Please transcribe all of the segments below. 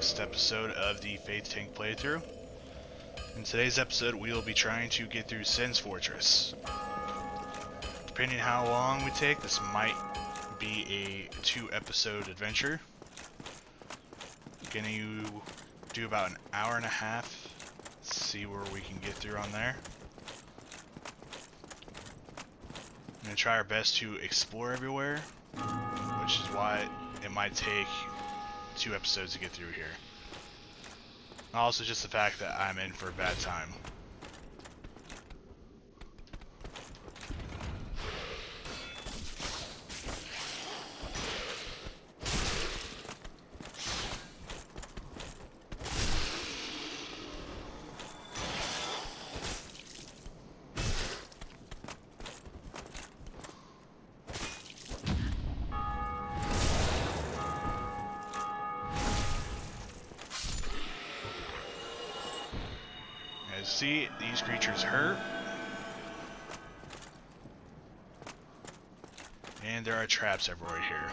next episode of the Faith Tank playthrough. In today's episode, we will be trying to get through Sen's Fortress. Depending on how long we take, this might be a 2-episode adventure. Gonna do about an hour and a half. See where we can get through on there. I'm gonna try our best to explore everywhere, which is why it might take 2 episodes to get through here. Also, just the fact that I'm in for a bad time. See, these creatures hurt. And there are traps everywhere here.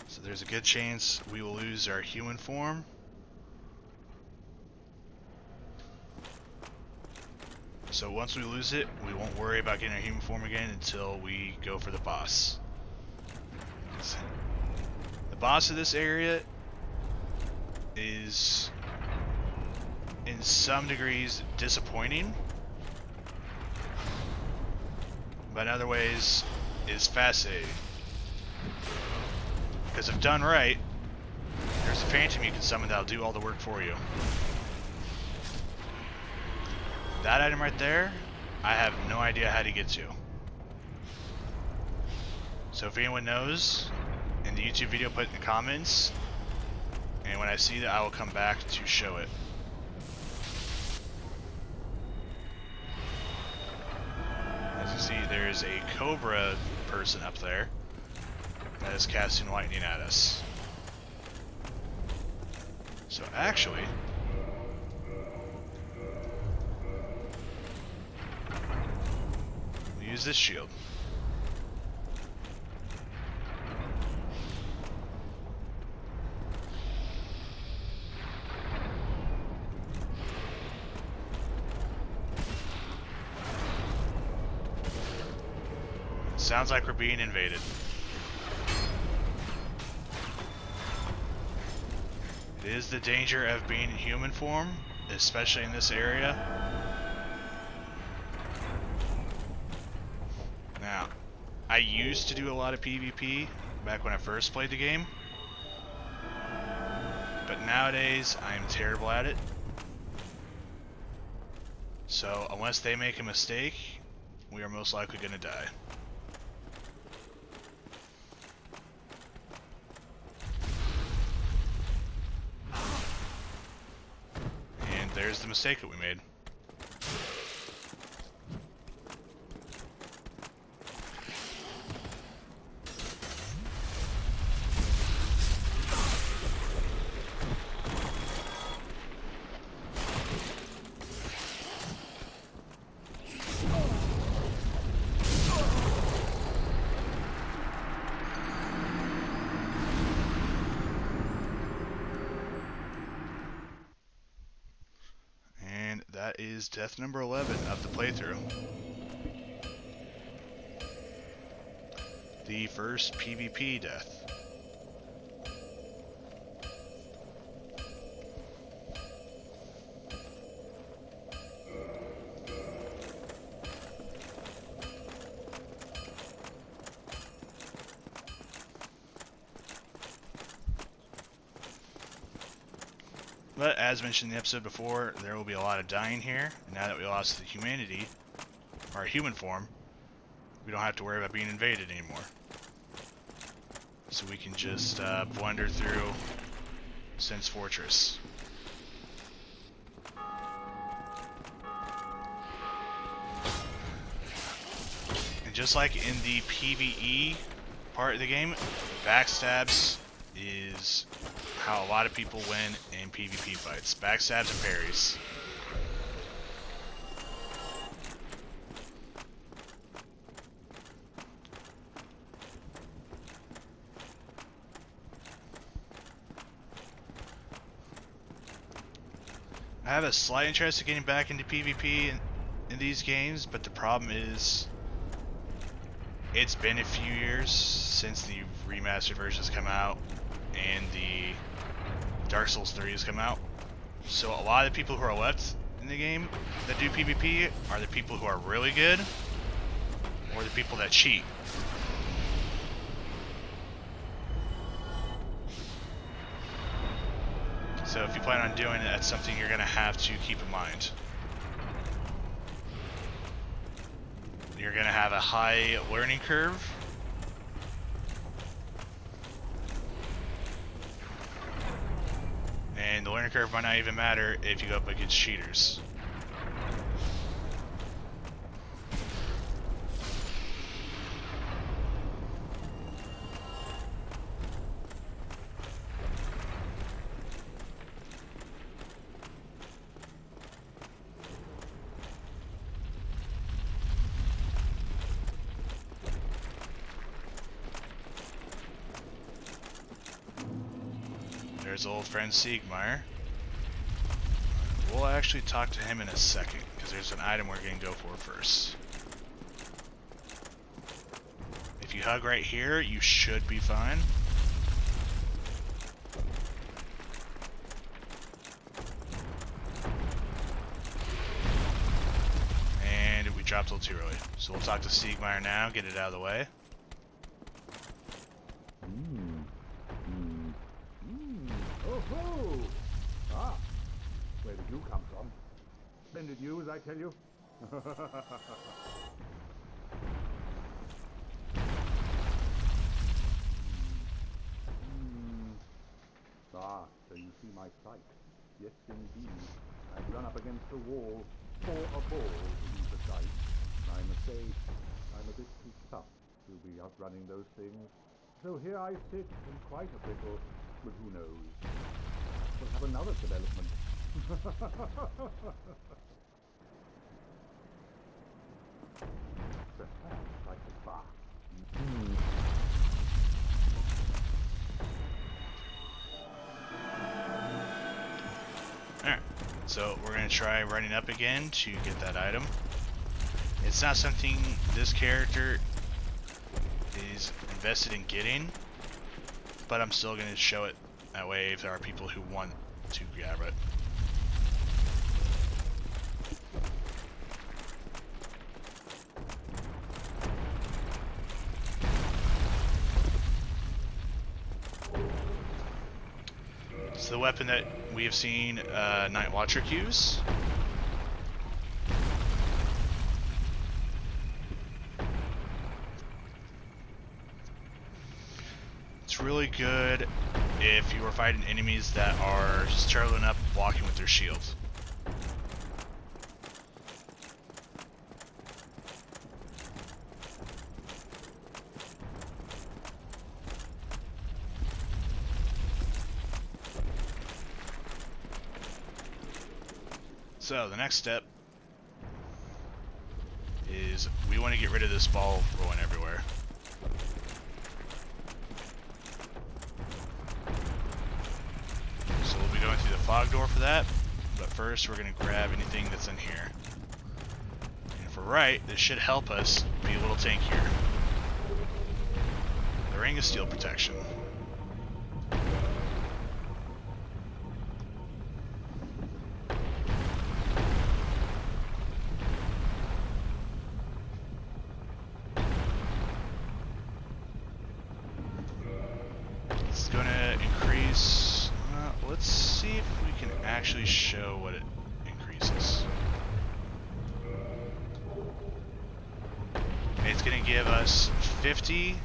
So there's a good chance we will lose our human form. So once we lose it, we won't worry about getting our human form again until we go for the boss. The boss of this area is, in some degrees, disappointing, but in other ways, is fascinating. Because if done right, there's a phantom you can summon that'll do all the work for you. That item right there, I have no idea how to get to. So if anyone knows, in the YouTube video, put it in the comments, and when I see that, I will come back to show it. As you see, there's a Cobra person up there that is casting lightning at us. So actually, we'll use this shield. Sounds like we're being invaded. It is the danger of being in human form, especially in this area. Now, I used to do a lot of PvP back when I first played the game, but nowadays I am terrible at it. So unless they make a mistake, we are most likely going to die. There's the mistake that we made. That is death number 11 of the playthrough. The first PvP death. But as mentioned in the episode before, there will be a lot of dying here, and now that we lost the humanity, our human form, we don't have to worry about being invaded anymore. So we can just blunder through Sen's Fortress. And just like in the PvE part of the game, backstabs is how a lot of people win in PvP fights. Backstabs and parries. I have a slight interest in getting back into PvP in these games, but the problem is it's been a few years since the remastered versions come out and the Dark Souls 3 has come out. So a lot of the people who are left in the game that do PvP are the people who are really good or the people that cheat. So if you plan on doing it, that's something you're going to have to keep in mind. You're going to have a high learning curve. And the learning curve might not even matter if you go up against cheaters. There's old friend Siegmeyer. We'll actually talk to him in a second, because there's an item we're going to go for first. If you hug right here, you should be fine. And we dropped a little too early. So we'll talk to Siegmeyer now, get it out of the way. Oh-ho! Ah, where did you come from? Splendid news, I tell you. Ah, so you see my sight. Yes, indeed. I've run up against the wall, for a ball, to be precise. I must say, I'm a bit too tough to be outrunning those things. So here I sit in quite a pickle, but who knows? We'll have another development. Perhaps I could bark. Alright, so we're going to try running up again to get that item. It's not something this character is invested in getting, but I'm still going to show it that way if there are people who want to grab it. It's the weapon that we have seen Night Watcher use. It's really good if you are fighting enemies that are struggling up blocking with their shield. So the next step is we want to get rid of this ball rolling everywhere. So we'll be going through the fog door for that, but first we're going to grab anything that's in here. And if we're right, this should help us be a little tankier. The ring of steel protection. It's going to increase, let's see if we can actually show what it increases. It's going to give us 50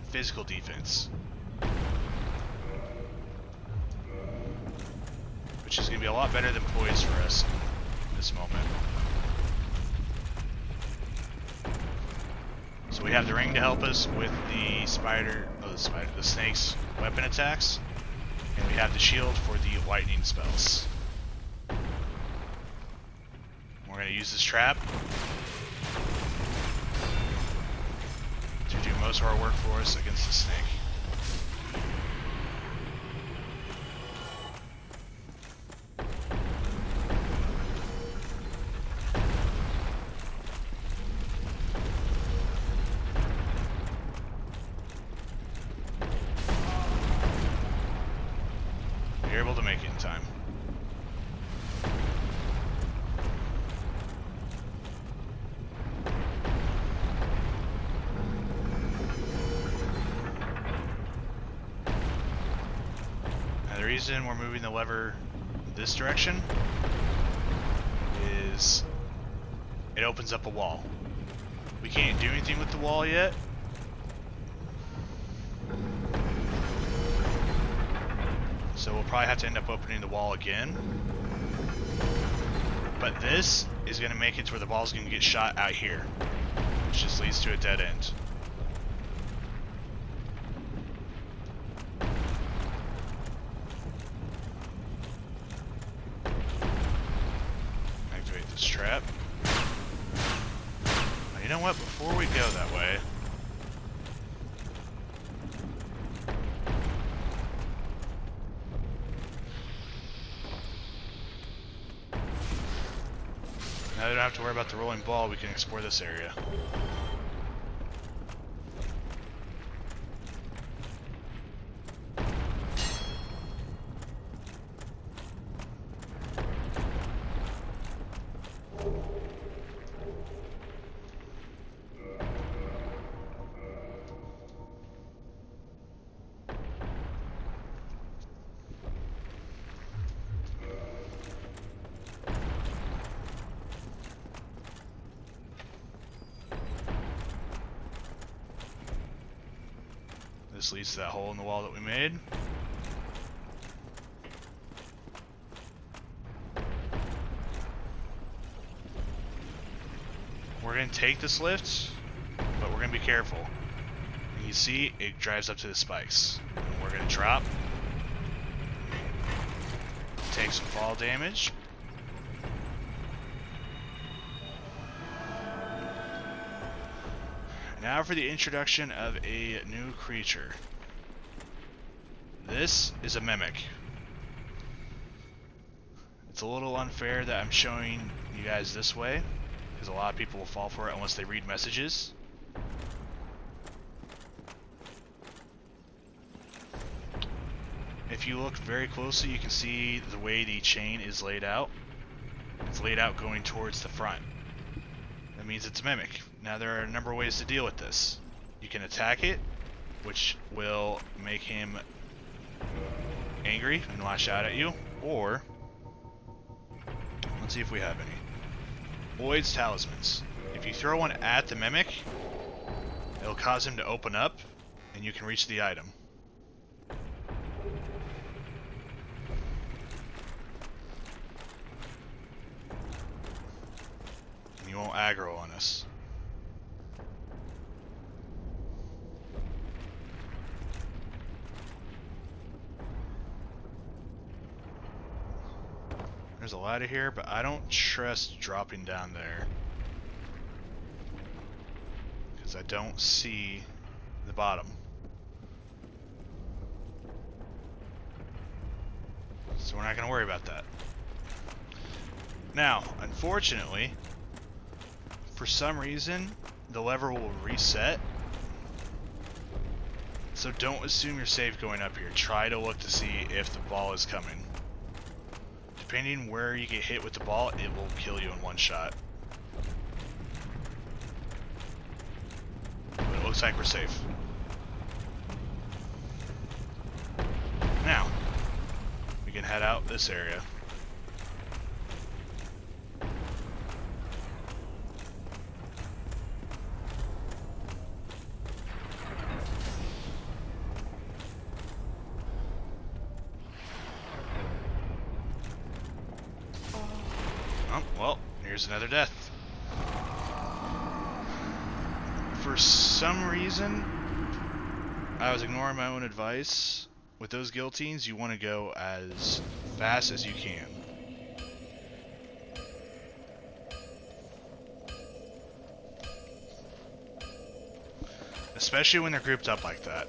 physical defense, which is going to be a lot better than poise for us in this moment. So we have the ring to help us with the the snake's weapon attacks, and we have the shield for the lightning spells. We're going to use this trap to do most of our work for us against the snake. able to make it in time. Now the reason we're moving the lever this direction is it opens up a wall. We can't do anything with the wall yet. So we'll probably have to end up opening the wall again. But this is going to make it to where the ball's going to get shot out here, which just leads to a dead end. Activate this trap. Now, you know what? Before we go that way, now we don't have to worry about the rolling ball, we can explore this area. This leads to that hole in the wall that we made. We're going to take this lift, but we're going to be careful. And you see, it drives up to the spikes. And we're going to drop. Take some fall damage. Now for the introduction of a new creature. This is a mimic. It's a little unfair that I'm showing you guys this way, because a lot of people will fall for it unless they read messages. If you look very closely, you can see the way the chain is laid out. It's laid out going towards the front. That means it's a mimic. Now there are a number of ways to deal with this. You can attack it, which will make him angry and lash out at you, or let's see if we have any. Void's Talismans. If you throw one at the mimic, it'll cause him to open up and you can reach the item. And you won't aggro on us. There's a ladder here, but I don't trust dropping down there, because I don't see the bottom. So we're not going to worry about that. Now, unfortunately, for some reason, the lever will reset. So don't assume you're safe going up here. Try to look to see if the ball is coming. Depending where you get hit with the ball, it will kill you in one shot. But it looks like we're safe. Now, we can head out this area. Oh, well, here's another death. For some reason, I was ignoring my own advice. With those guillotines, you want to go as fast as you can. Especially when they're grouped up like that.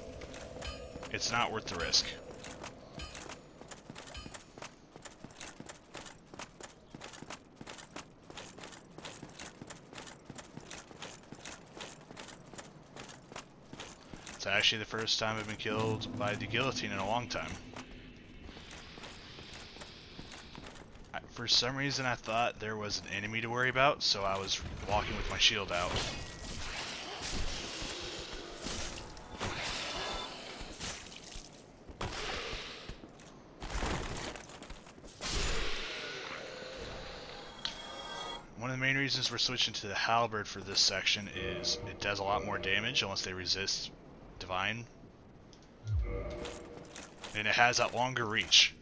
It's not worth the risk. It's actually the first time I've been killed by the guillotine in a long time. For some reason I thought there was an enemy to worry about, so I was walking with my shield out. One of the main reasons we're switching to the halberd for this section is it does a lot more damage unless they resist divine. And it has that longer reach.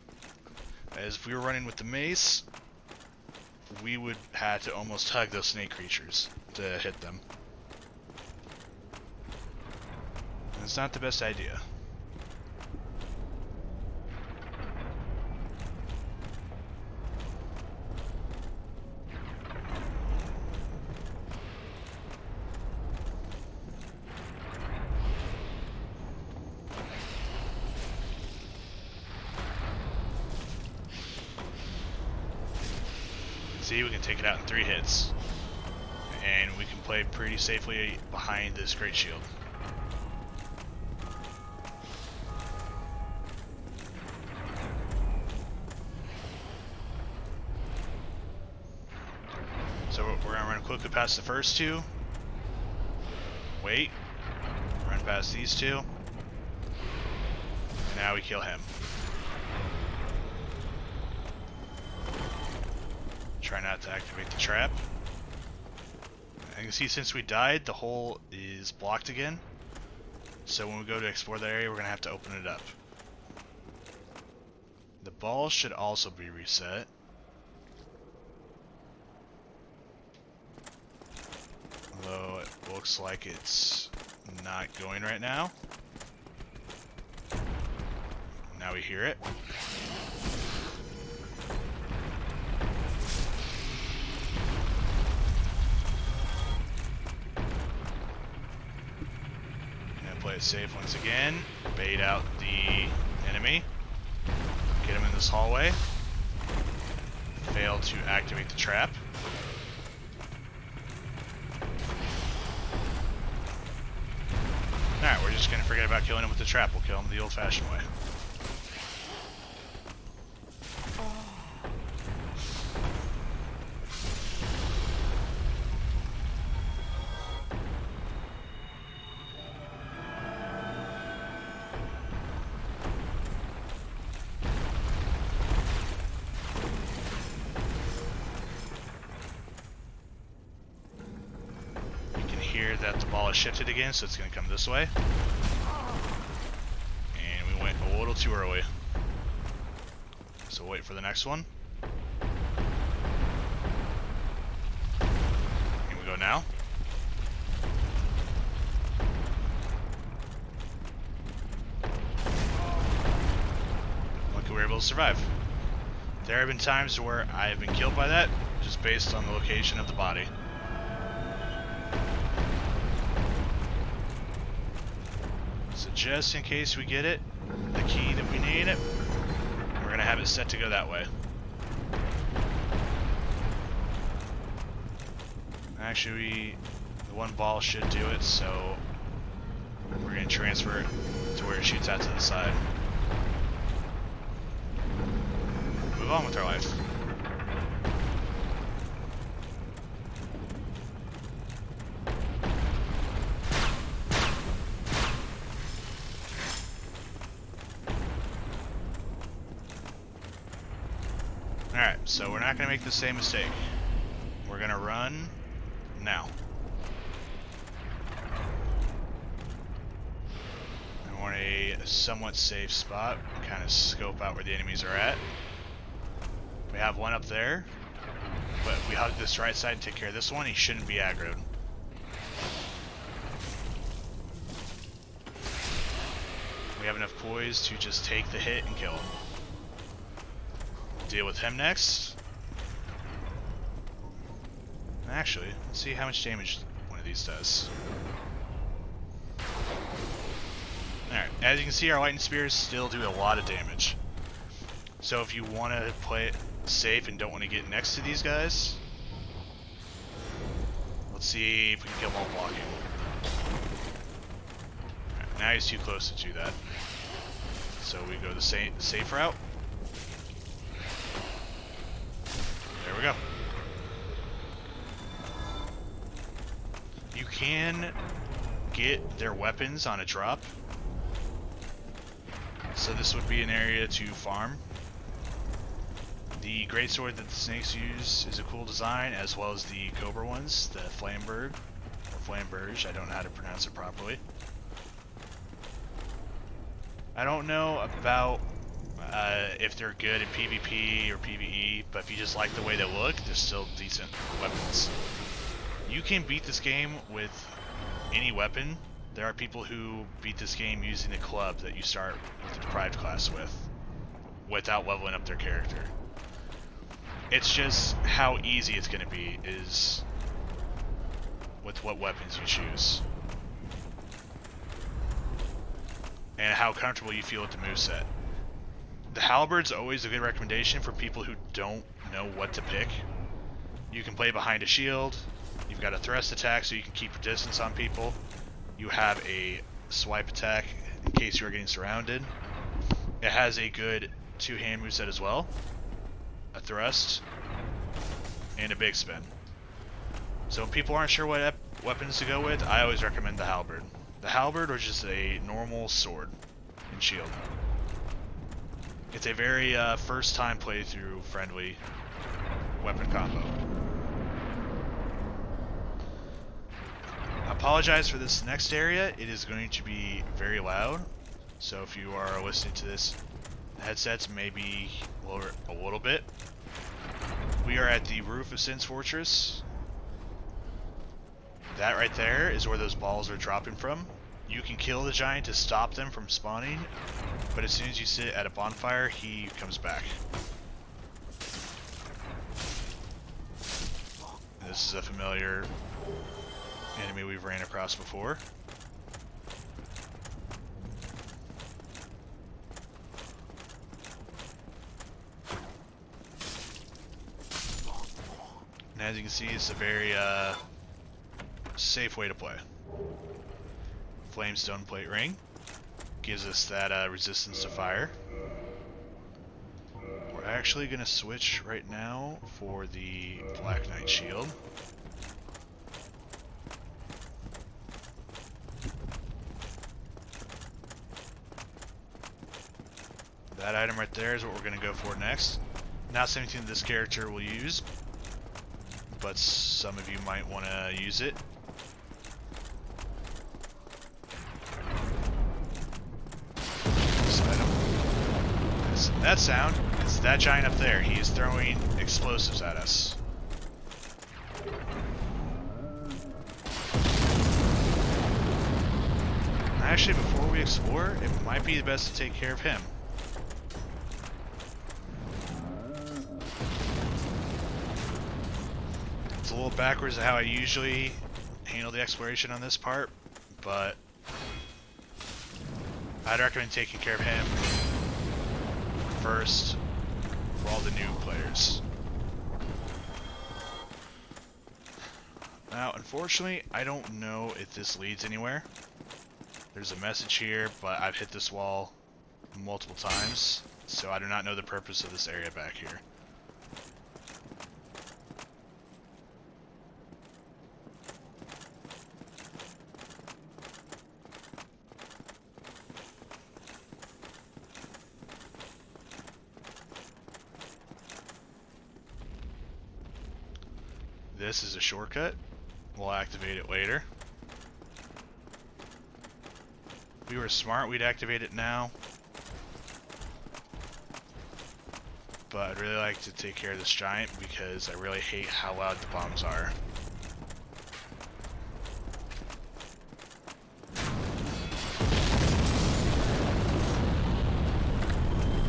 As if we were running with the mace, we would have to almost hug those snake creatures to hit them. And it's not the best idea. See, we can take it out in 3 hits. And we can play pretty safely behind this great shield. So we're gonna run quickly past the first 2. Wait. Run past these 2. Now we kill him. Try not to activate the trap. And you can see since we died, the hole is blocked again. So when we go to explore that area, we're going to have to open it up. The ball should also be reset. Although it looks like it's not going right now. Now we hear it. Play it safe once again. Bait out the enemy. Get him in this hallway. Fail to activate the trap. Alright, we're just gonna forget about killing him with the trap. We'll kill him the old-fashioned way. That the ball is shifted again, so it's going to come this way. And we went a little too early. So wait for the next one. Here we go now. Luckily we were able to survive. There have been times where I have been killed by that, just based on the location of the body. So just in case we get it, the key that we need it, we're going to have it set to go that way. Actually, the one ball should do it, so we're going to transfer it to where it shoots out to the side. Move on with our life. Alright, so we're not going to make the same mistake. We're going to run now. I want a somewhat safe spot, kind of scope out where the enemies are at. We have one up there, but if we hug this right side and take care of this one, he shouldn't be aggroed. We have enough poise to just take the hit and kill him. Deal with him next. Actually, let's see how much damage one of these does. Alright, as you can see, our lightning spears still do a lot of damage. So if you want to play it safe and don't want to get next to these guys, let's see if we can kill them while blocking. Alright, now he's too close to do that. So we go the safe route. we go. You can get their weapons on a drop. So this would be an area to farm. The greatsword that the snakes use is a cool design, as well as the cobra ones, the Flamberg, or Flamberge, I don't know how to pronounce it properly. I don't know about if they're good at PvP or PvE, but if you just like the way they look, they're still decent weapons. You can beat this game with any weapon. There are people who beat this game using the club that you start with the Deprived class with, without leveling up their character. It's just how easy it's going to be is with what weapons you choose. And how comfortable you feel with the moveset. The halberd's always a good recommendation for people who don't know what to pick. You can play behind a shield, you've got a thrust attack so you can keep your distance on people, you have a swipe attack in case you're getting surrounded. It has a good two-hand moveset as well, a thrust, and a big spin. So when people aren't sure what weapons to go with, I always recommend the halberd. The halberd, or just a normal sword and shield. It's a very first time playthrough friendly weapon combo. I apologize for this next area. It is going to be very loud, so if you are listening to this, headsets may be lower a little bit. We are at the roof of Sin's Fortress. That right there is where those balls are dropping from. You can kill the giant to stop them from spawning, but as soon as you sit at a bonfire, he comes back. This is a familiar enemy we've ran across before. And as you can see, it's a very safe way to play. Flamestone plate ring gives us that resistance to fire. We're actually going to switch right now for the Black Knight shield. That item right there is what we're going to go for next. Not something this character will use, but some of you might want to use it. This item. That sound is that giant up there. He is throwing explosives at us. Actually, before we explore, it might be best to take care of him. It's a little backwards of how I usually handle the exploration on this part, but I'd recommend taking care of him first for all the new players. Now, unfortunately, I don't know if this leads anywhere. There's a message here, but I've hit this wall multiple times, so I do not know the purpose of this area back here. This is a shortcut. We'll activate it later. If we were smart, we'd activate it now. But I'd really like to take care of this giant because I really hate how loud the bombs are.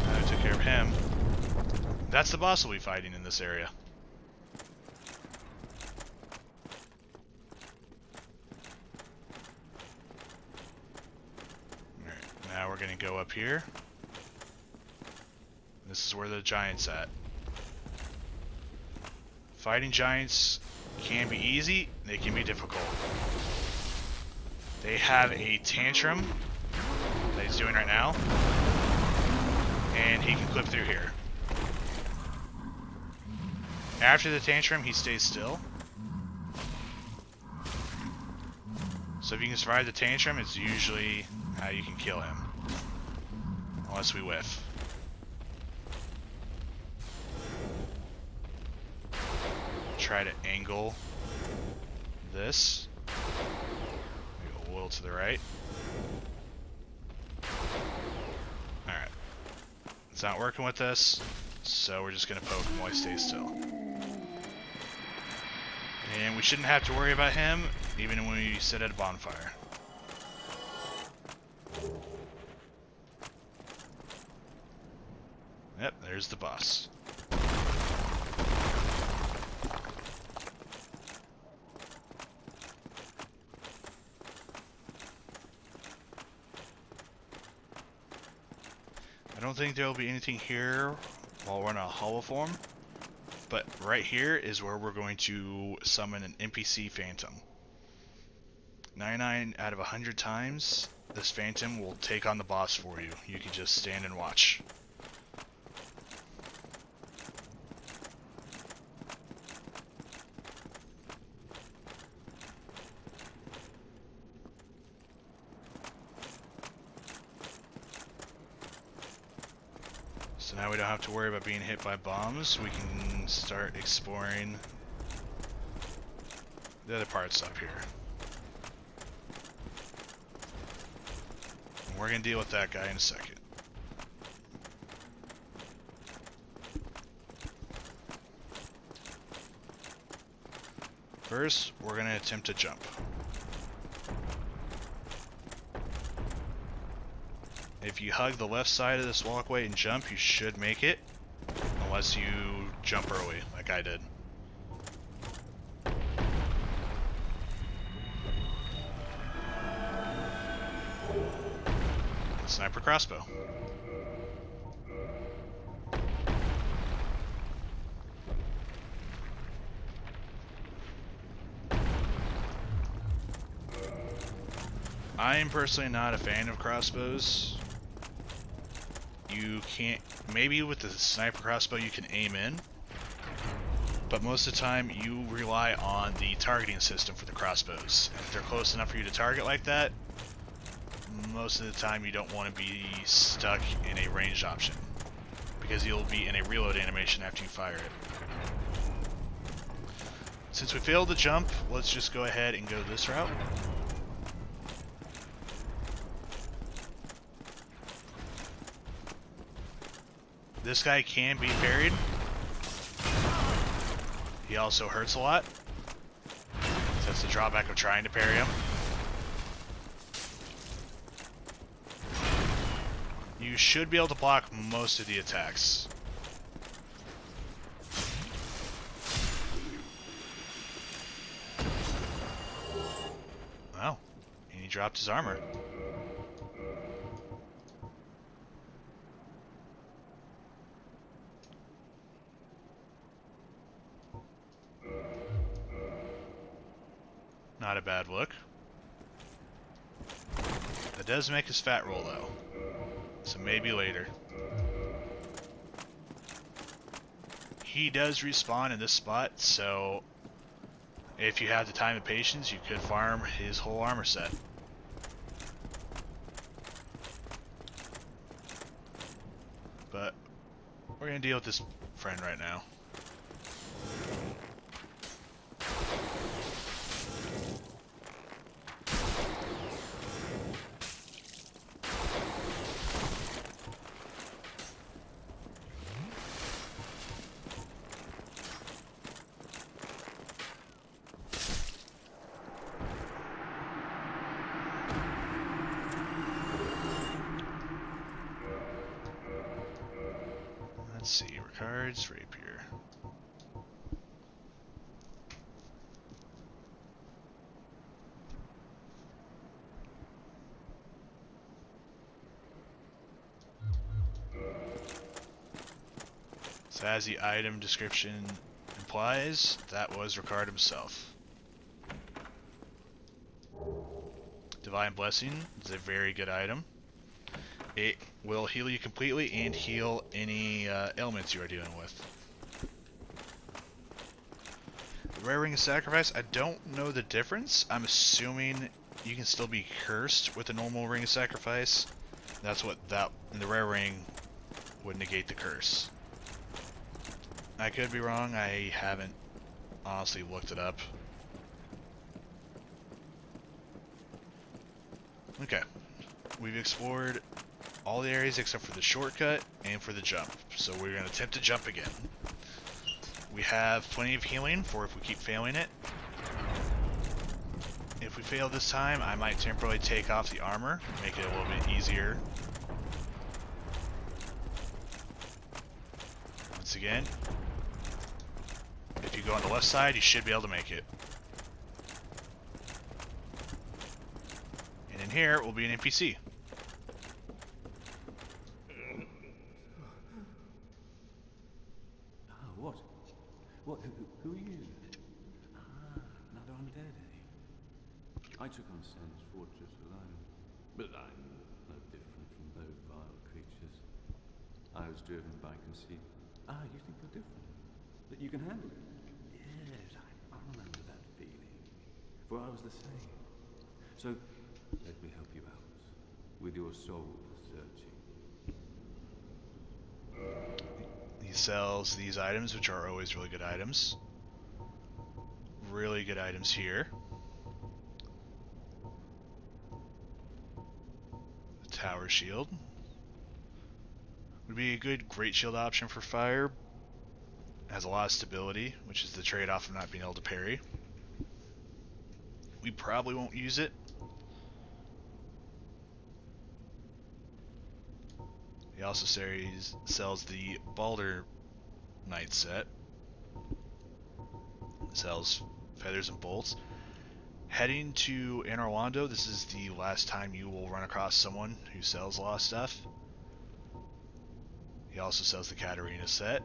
I took care of him. That's the boss we'll be fighting in this area. Now we're going to go up here. This is where the giant's at. Fighting giants can be easy, they can be difficult. They have a tantrum that he's doing right now, and he can clip through here. After the tantrum, he stays still. So if you can survive the tantrum, it's usually how you can kill him. Unless we whiff. Try to angle this. Maybe a little to the right. Alright. It's not working with us, so we're just going to poke him while he stays still. And we shouldn't have to worry about him, even when we sit at a bonfire. Yep, there's the boss. I don't think there will be anything here while we're in a hollow form, but right here is where we're going to summon an NPC Phantom. 99 out of 100 times, this Phantom will take on the boss for you. You can just stand and watch. So now we don't have to worry about being hit by bombs. We can start exploring the other parts up here. And we're going to deal with that guy in a second. First, we're going to attempt to jump. If you hug the left side of this walkway and jump, you should make it. Unless you jump early, like I did. Sniper crossbow. I am personally not a fan of crossbows. You can't, maybe with the sniper crossbow you can aim in, but most of the time you rely on the targeting system for the crossbows. And if they're close enough for you to target like that, most of the time you don't want to be stuck in a ranged option, because you'll be in a reload animation after you fire it. Since we failed to jump, let's just go ahead and go this route. This guy can be parried. He also hurts a lot. So that's the drawback of trying to parry him. You should be able to block most of the attacks. Oh, and he dropped his armor. Not a bad look. That does make his fat roll though. So maybe later. He does respawn in this spot, so if you have the time and patience, you could farm his whole armor set. But we're gonna deal with this friend right now. Let's see, Ricard's rapier. So as the item description implies, that was Ricard himself. Divine Blessing is a very good item. It will heal you completely and heal any ailments you are dealing with. rare ring of sacrifice, I don't know the difference. I'm assuming you can still be cursed with a normal ring of sacrifice. That's what the rare ring would negate the curse. I could be wrong. I haven't honestly looked it up. Okay, we've explored all the areas except for the shortcut and for the jump. So we're going to attempt to jump again. We have plenty of healing for if we keep failing it. If we fail this time, I might temporarily take off the armor, make it a little bit easier. Once again, if you go on the left side, you should be able to make it. And in here will be an NPC. What? What? Who are you? Ah, another undead, eh? I took on Sen's fortress alone, but I'm no different from those vile creatures. I was driven by conceit. Ah, you think you're different? That you can handle it? Yes, I remember that feeling. For I was the same. So, let me help you out with your soul searching. He sells these items, which are always really good items. Really good items here. The tower shield would be a good great shield option for fire. Has a lot of stability, which is the trade-off of not being able to parry. We probably won't use it. He also sells the Balder Knight set. Sells feathers and bolts. Heading to Anor Londo, this is the last time you will run across someone who sells a lot of stuff. He also sells the Katarina set,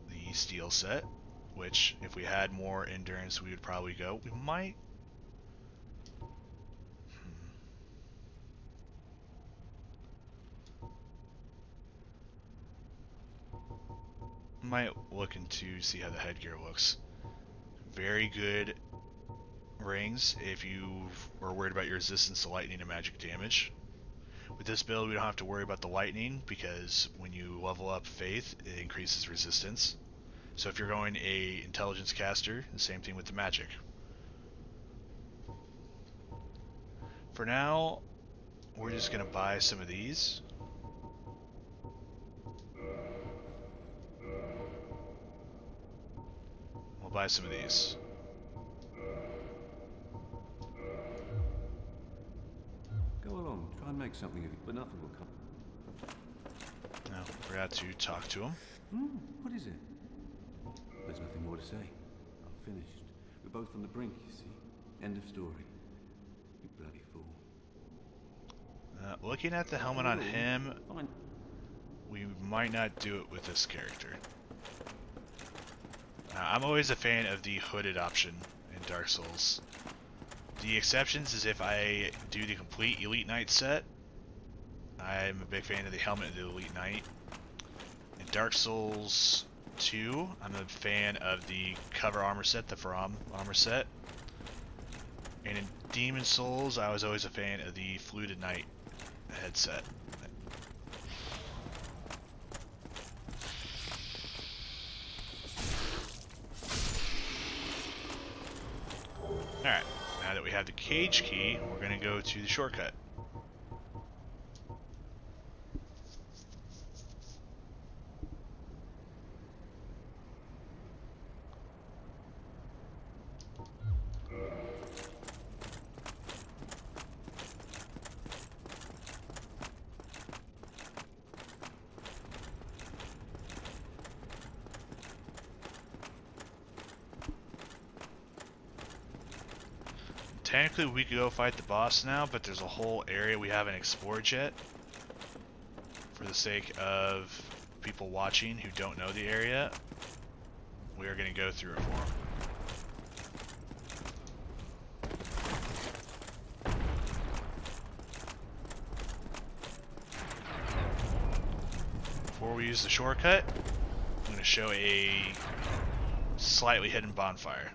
the steel set, which if we had more endurance we would probably go. We might... might look into see how the headgear looks. Very good rings if you are worried about your resistance to lightning and magic damage. With this build we don't have to worry about the lightning because when you level up faith it increases resistance. So if you're going a intelligence caster, the same thing with the magic. For now we're just gonna buy some of these. We'll buy some of these. Go along, try and make something of it, but nothing will come. No, forgot to talk to him. What is it? There's nothing more to say. I'm finished. We're both on the brink, you see. End of story. You bloody fool. Looking at the helmet on him, Fine. we might not do it with this character. I'm always a fan of the hooded option in Dark Souls. The exceptions is if I do the complete Elite Knight set. I'm a big fan of the helmet of the Elite Knight. In Dark Souls 2, I'm a fan of the cover armor set, the Faram armor set. And in Demon Souls, I was always a fan of the Fluted Knight headset. Alright, now that we have the cage key, we're going to go to the shortcut. Technically we could go fight the boss now, but there's a whole area we haven't explored yet. For the sake of people watching who don't know the area, we are going to go through it for them. Before we use the shortcut, I'm going to show a slightly hidden bonfire.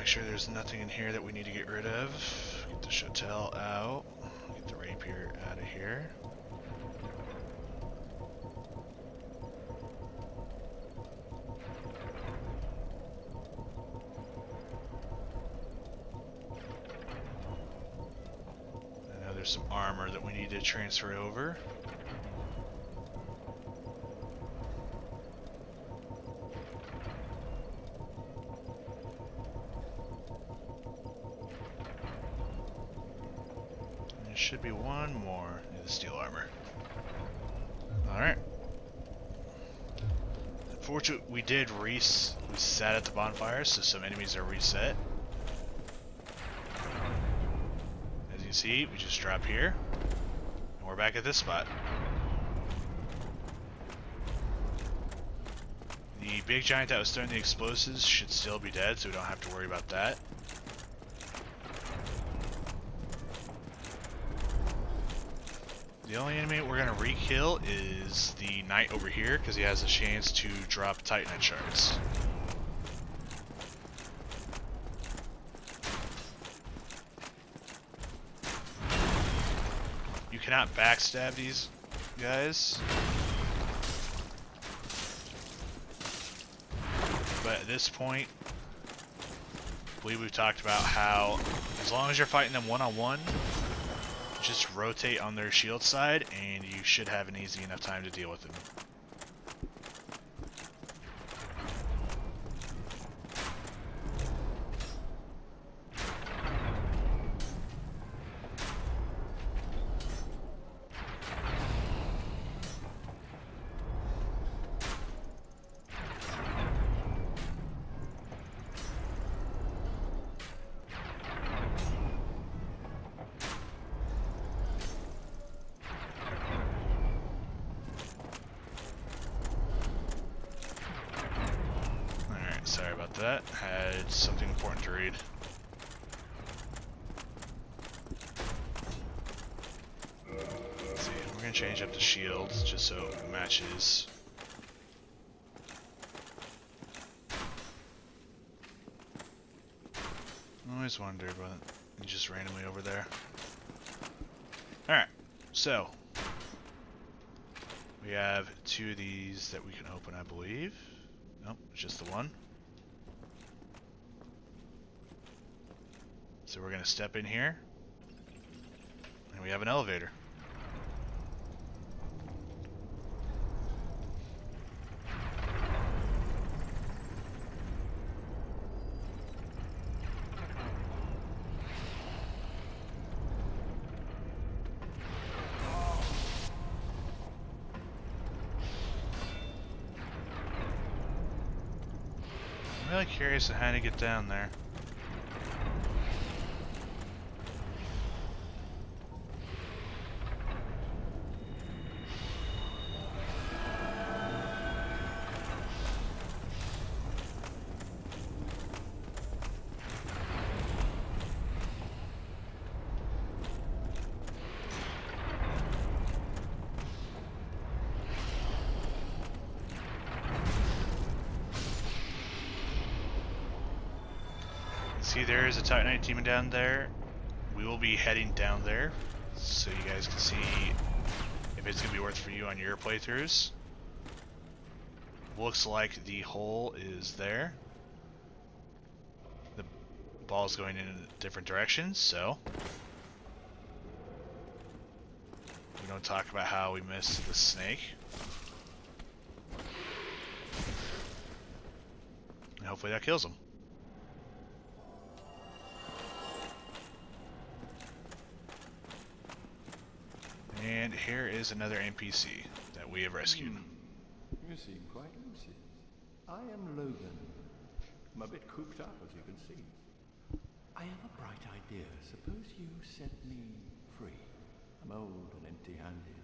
make sure there's nothing in here that we need to get rid of. Get the Chotel out. Get the rapier out of here. I know there's some armor that we need to transfer over. There should be one more in the steel armor. Alright. Unfortunately, we did reset at the bonfire, so some enemies are reset. As you can see, we just drop here, and we're back at this spot. The big giant that was throwing the explosives should still be dead, so we don't have to worry about that. The only enemy we're gonna re-kill is the knight over here, because he has a chance to drop Titanite shards. You cannot backstab these guys. But at this point, I believe we've talked about how as long as you're fighting them one-on-one, just rotate on their shield side and you should have an easy enough time to deal with them. Sorry about that. Had something important to read. Let's see, we're gonna change up the shields just so it matches. I always wonder, but it's just randomly over there. Alright, so we have two of these that we can open, I believe. Nope, it's just the one. So we're gonna step in here, and we have an elevator. I'm really curious on how to get down there. See, there is a Titanite demon down there. We will be heading down there so you guys can see if it's going to be worth for you on your playthroughs. Looks like the hole is there. The ball's going in different directions, so we don't talk about how we missed the snake. And hopefully that kills him. And here is another NPC that we have rescued. You seem quite lucid. I am Logan. I'm a bit cooped up, as you can see. I have a bright idea. Suppose you set me free. I'm old and empty-handed,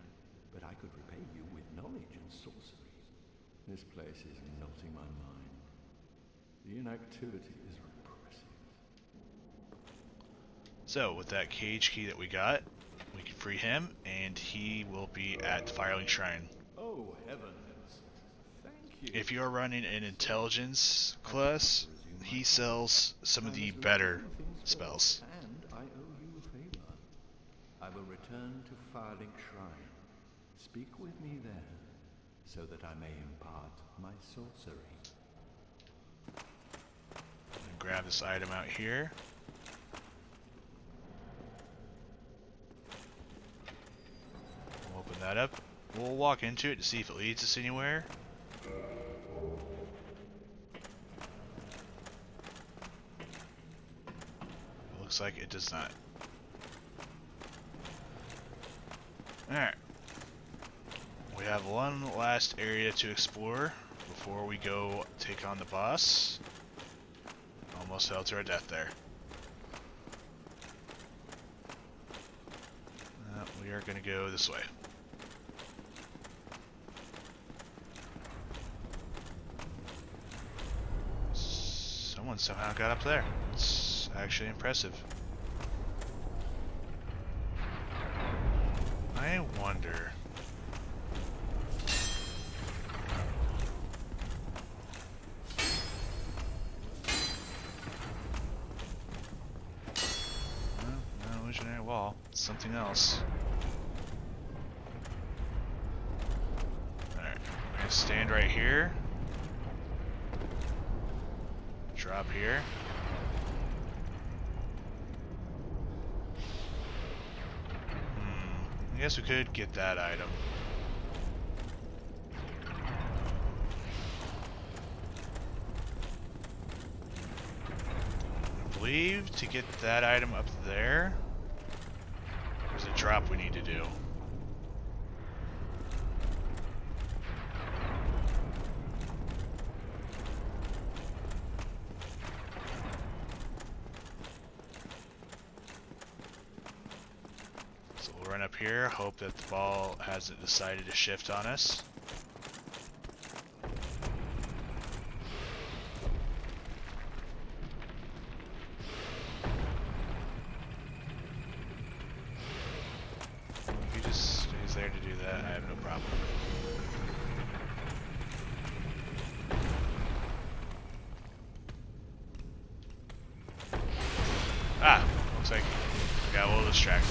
but I could repay you with knowledge and sorcery. This place is melting my mind. The inactivity is repressive. So, with that cage key that we got, we can free him, and he will be at the Firelink Shrine. Oh, heavens. Thank you. If you're running an intelligence class, he sells some of the Time is better limited, things go, spells. And I owe you a favor. I will return to Firelink Shrine. Speak with me there, so that I may impart my sorcery. And grab this item out here. We'll open that up. We'll walk into it to see if it leads us anywhere. It looks like it does not. Alright. We have one last area to explore before we go take on the boss. Almost fell to our death there. We are going to go this way. Someone somehow got up there. It's actually impressive. I wonder... No illusionary wall. It's something else. Alright, I'm gonna stand right here. Drop here. I guess we could get that item. I believe to get that item up there, there's a drop we need to do. So we'll run up here, hope that the ball hasn't decided to shift on us. If he just stays there to do that, I have no problem. Ah, looks like I got a little distracted.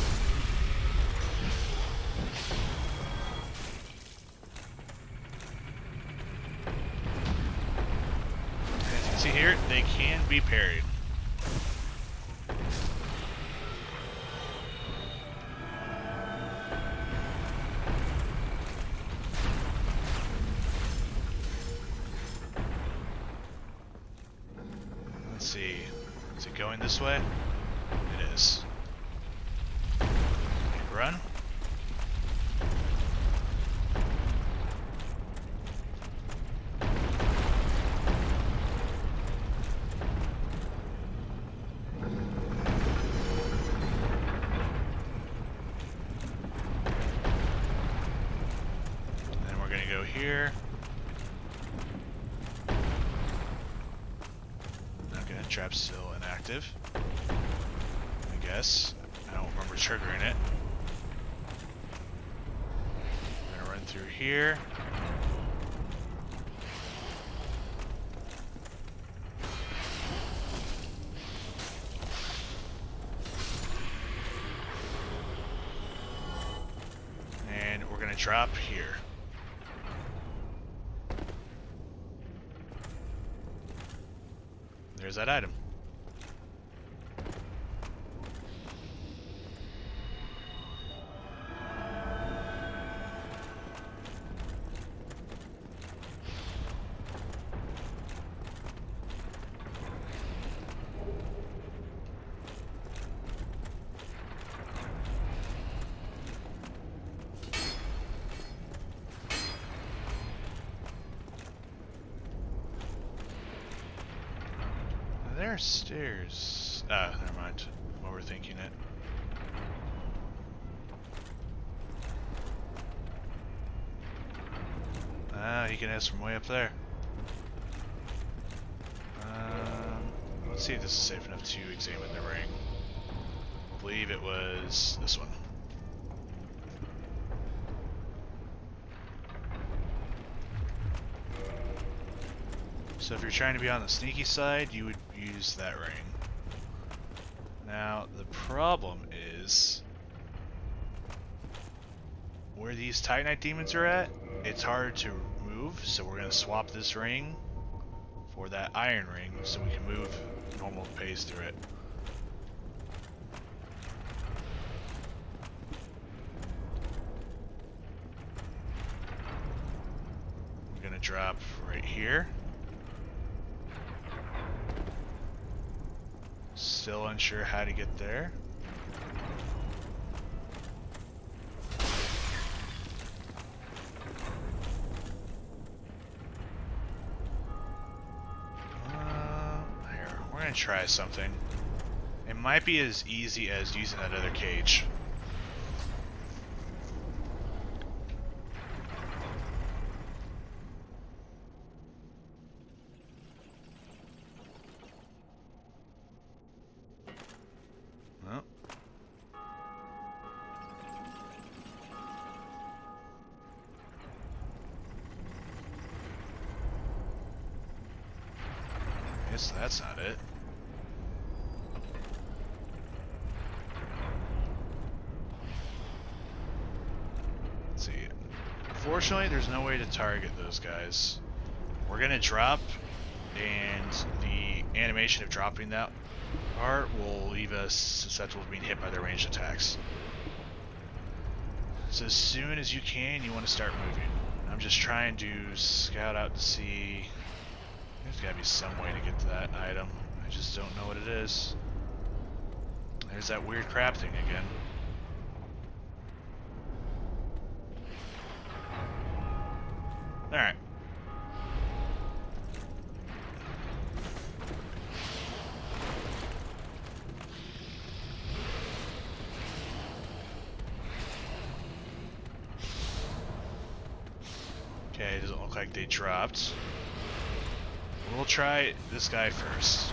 As you can see here, they can be parried. Let's see. Is it going this way? It is. Run. Then we're gonna go here. Okay, trap's still inactive. I guess. I don't remember triggering it. I'm gonna run through here. And we're gonna drop here. There's that item. There are stairs. Ah, never mind. I'm overthinking it. Ah, he can ask from way up there. Let's see if this is safe enough to examine the ring. I believe it was this one. So if you're trying to be on the sneaky side, you would use that ring. Now, the problem is where these Titanite demons are at, it's hard to move, so we're going to swap this ring for that iron ring so we can move normal pace through it. I'm going to drop right here. Still unsure how to get there. Here, we're gonna try something. It might be as easy as using that other cage. Well. Guess that's not it. Let's see. Unfortunately, there's no way to target those guys. We're gonna drop, and the animation of dropping that part will leave us susceptible to being hit by their ranged attacks. So as soon as you can, you want to start moving. I'm just trying to scout out to see. There's gotta be some way to get to that item. I just don't know what it is. There's that weird crab thing again. Alright. Okay, it doesn't look like they dropped. We'll try this guy first.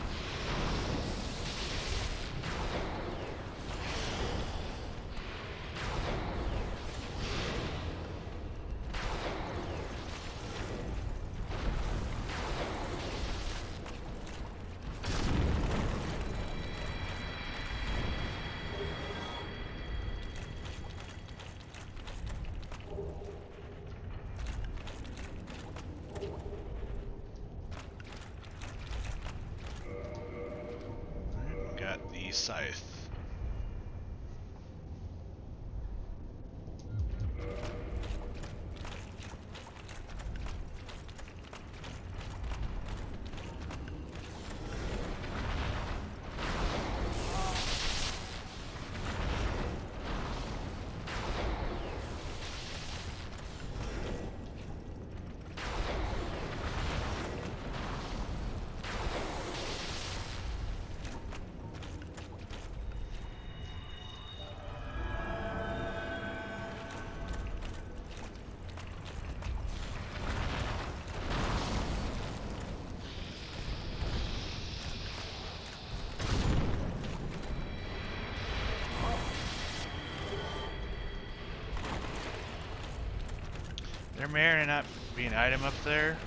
Got the scythe. There may or may not be an item up there.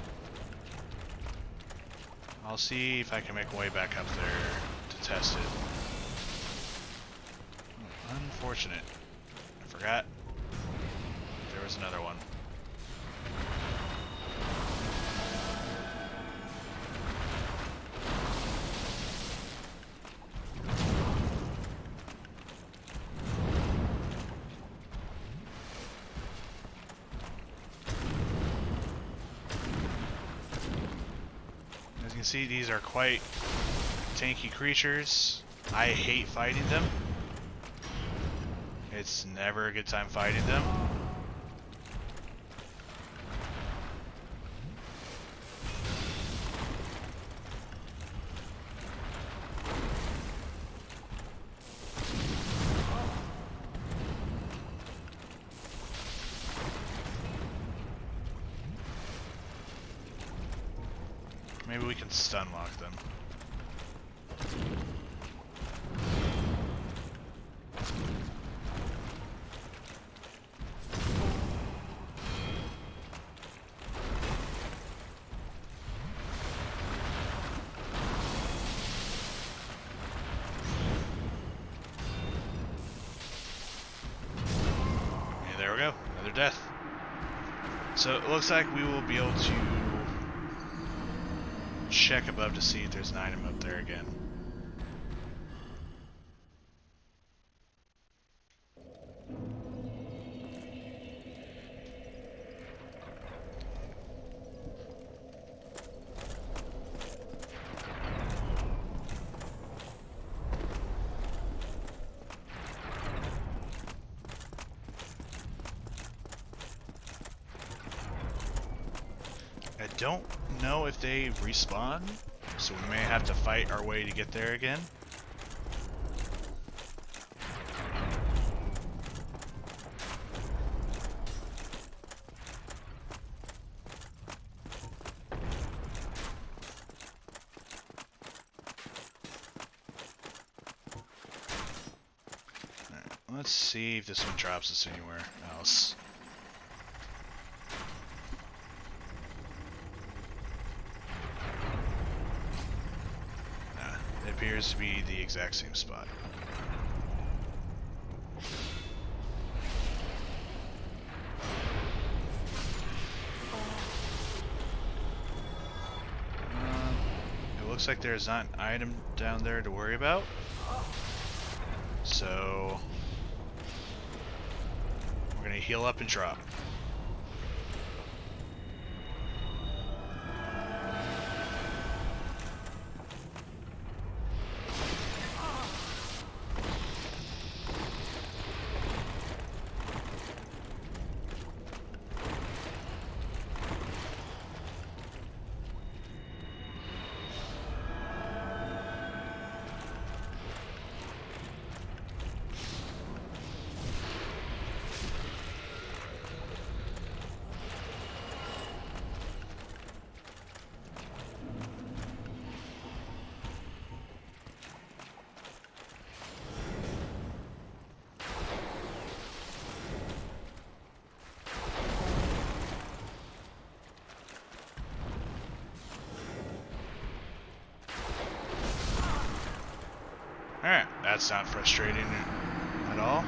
I'll see if I can make my way back up there to test it. Unfortunate. I forgot there was another one. As you can see, these are quite tanky creatures. I hate fighting them. It's never a good time fighting them. Maybe we can stun lock them. there we go. Another death. So it looks like we will be able to check above to see if there's an item up there again. I don't know if they respawn, so we may have to fight our way to get there again. Alright, let's see if this one drops us anywhere else. Appears to be the exact same spot. It looks like there's not an item down there to worry about. So we're gonna heal up and drop. Alright, that's not frustrating at all.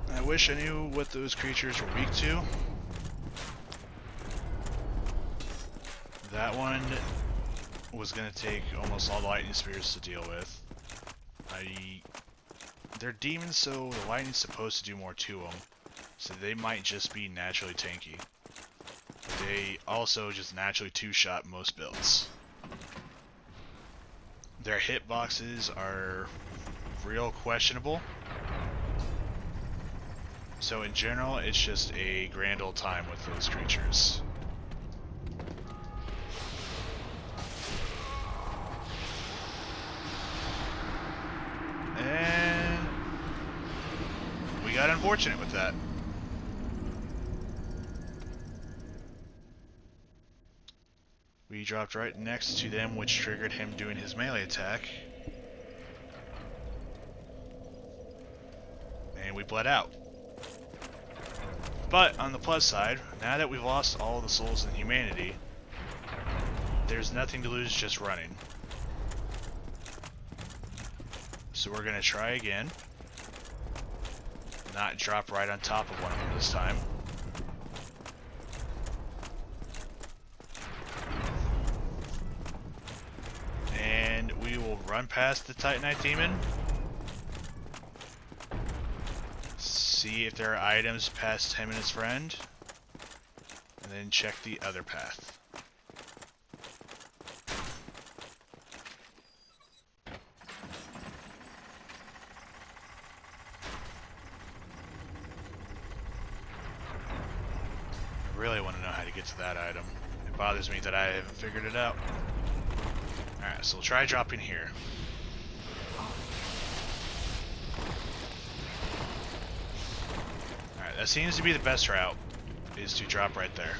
I wish I knew what those creatures were weak to. That one was going to take almost all the lightning spears to deal with. They're demons, so the lightning's supposed to do more to them. So they might just be naturally tanky. But they also just naturally two-shot most builds. Their hitboxes are real questionable. So in general, it's just a grand old time with those creatures. And we got unfortunate with that. We dropped right next to them, which triggered him doing his melee attack. And we bled out. But, on the plus side, now that we've lost all the souls in humanity, there's nothing to lose just running. So we're going to try again. Not drop right on top of one of them this time. And we will run past the Titanite Demon. See if there are items past him and his friend, and then check the other path. I really want to know how to get to that item. It bothers me that I haven't figured it out. Alright, so we'll try dropping here. That seems to be the best route. is to drop right there.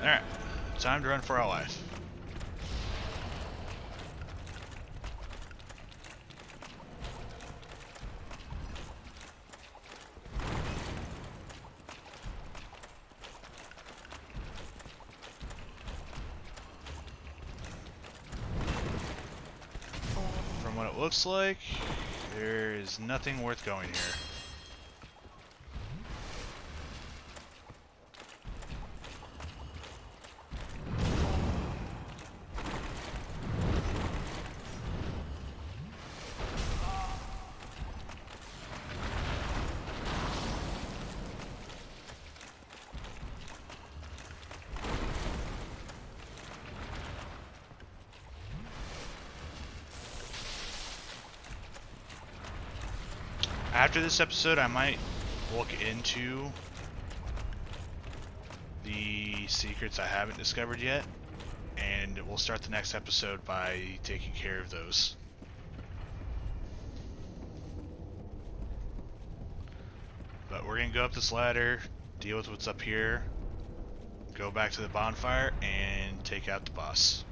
Alright, time to run for our life. From what it looks like, there is nothing worth going here. After this episode, I might look into the secrets I haven't discovered yet, and we'll start the next episode by taking care of those. But we're gonna go up this ladder, deal with what's up here, go back to the bonfire, and take out the boss.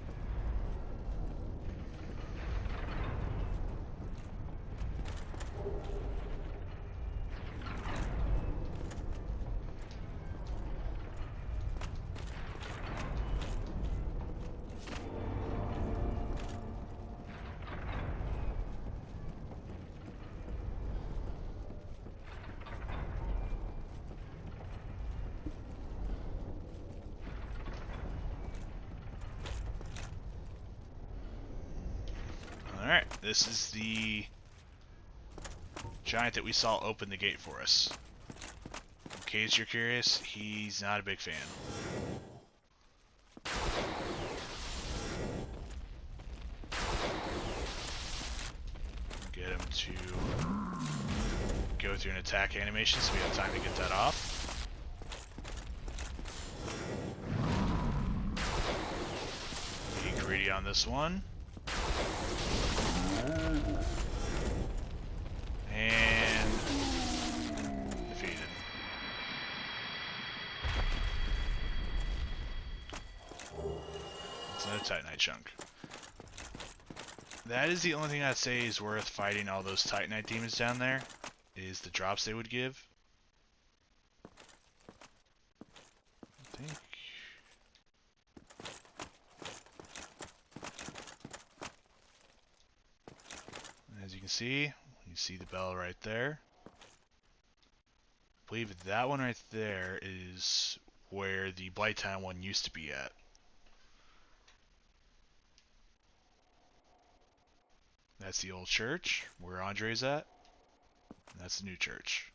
Alright, this is the giant that we saw open the gate for us. In case you're curious, he's not a big fan. Get him to go through an attack animation so we have time to get that off. Be greedy on this one. And defeated. It's another Titanite chunk. That is the only thing I'd say is worth fighting all those Titanite demons down there, is the drops they would give. I think. As you can see, you see the bell right there. I believe that one right there is where the Blighttown one used to be at. That's the old church, where Andre's at. And that's the new church.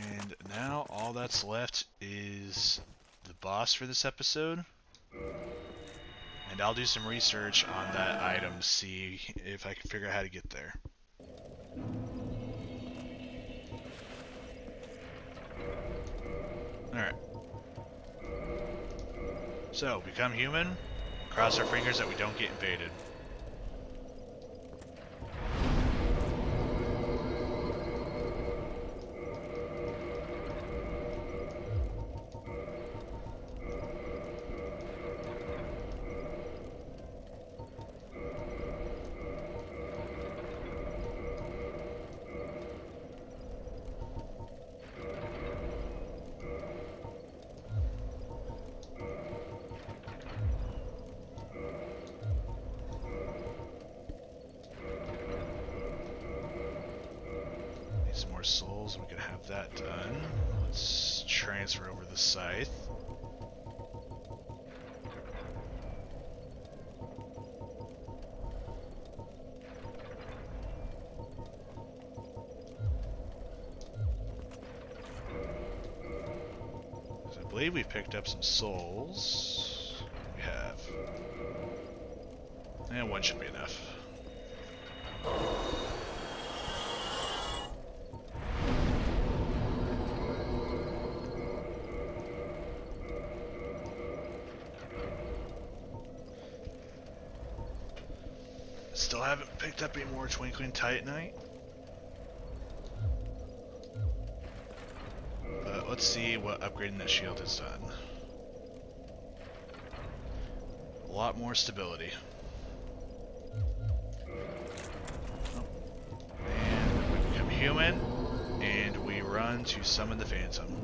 And now all that's left is the boss for this episode. And I'll do some research on that item, see if I can figure out how to get there. Alright. So, become human, cross our fingers that we don't get invaded. Some more souls, we could have that done. Let's transfer over the scythe. So I believe we picked up some souls. We have? And one should be enough. Still haven't picked up any more Twinkling Titanite. But let's see what upgrading that shield has done. A lot more stability. And we become human, and we run to summon the Phantom.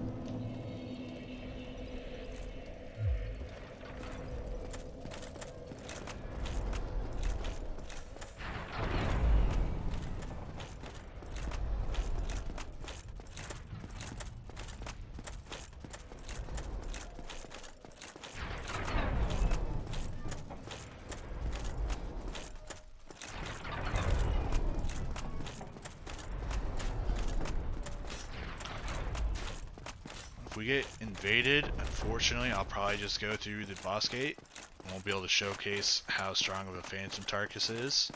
If we get invaded, unfortunately, I'll probably just go through the boss gate. I won't be able to showcase how strong of a Phantom Tarkus is.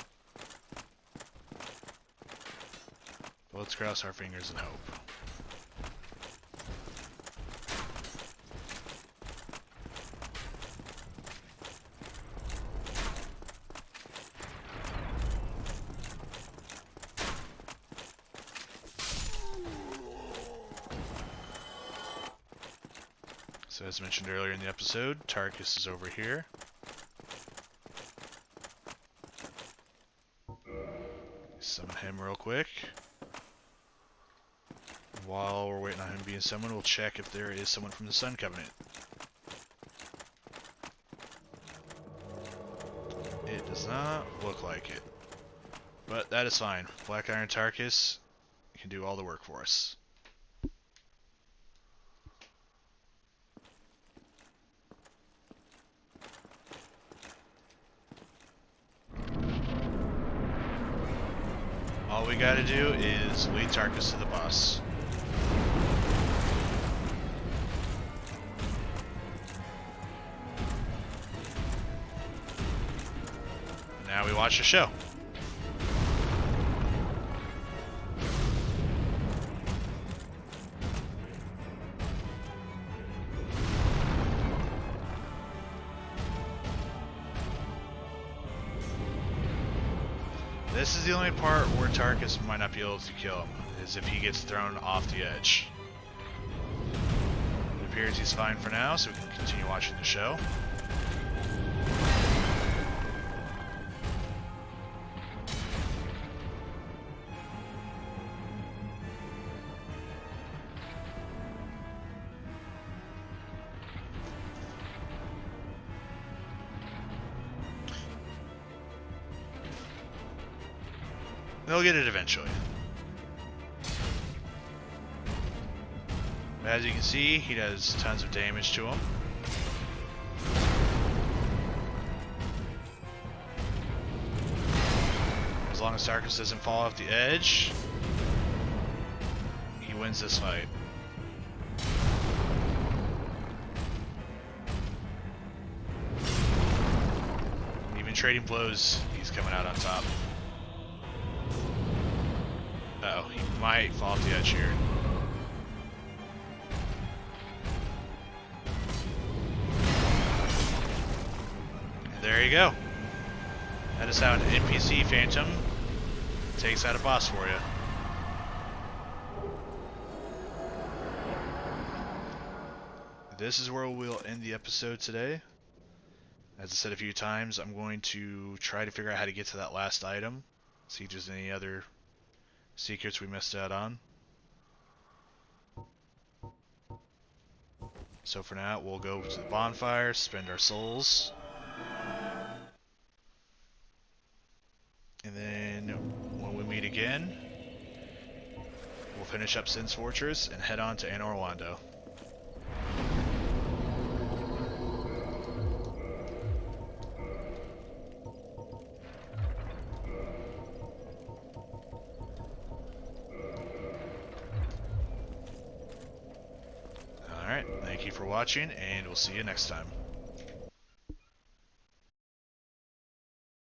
But let's cross our fingers and hope. So as mentioned earlier in the episode, Tarkus is over here. Summon him real quick. While we're waiting on him being summoned, we'll check if there is someone from the Sun Covenant. It does not look like it. But that is fine. Black Iron Tarkus can do all the work for us. All we gotta do is lead Tarkus to the boss. Now we watch the show. This is the only part where Tarkus might not be able to kill him, is if he gets thrown off the edge. It appears he's fine for now, so we can continue watching the show. They'll get it eventually. As you can see, he does tons of damage to him. As long as Tarkus doesn't fall off the edge, he wins this fight. Even trading blows, he's coming out on top. Uh-oh, he might fall off the edge here. And there you go. That is how an NPC Phantom takes out a boss for you. This is where we'll end the episode today. As I said a few times, I'm going to try to figure out how to get to that last item. See if there's any other secrets we missed out on. So for now, we'll go to the bonfire, spend our souls. And then when we meet again, we'll finish up Sin's Fortress and head on to Anor Londo. Alright, thank you for watching, and we'll see you next time.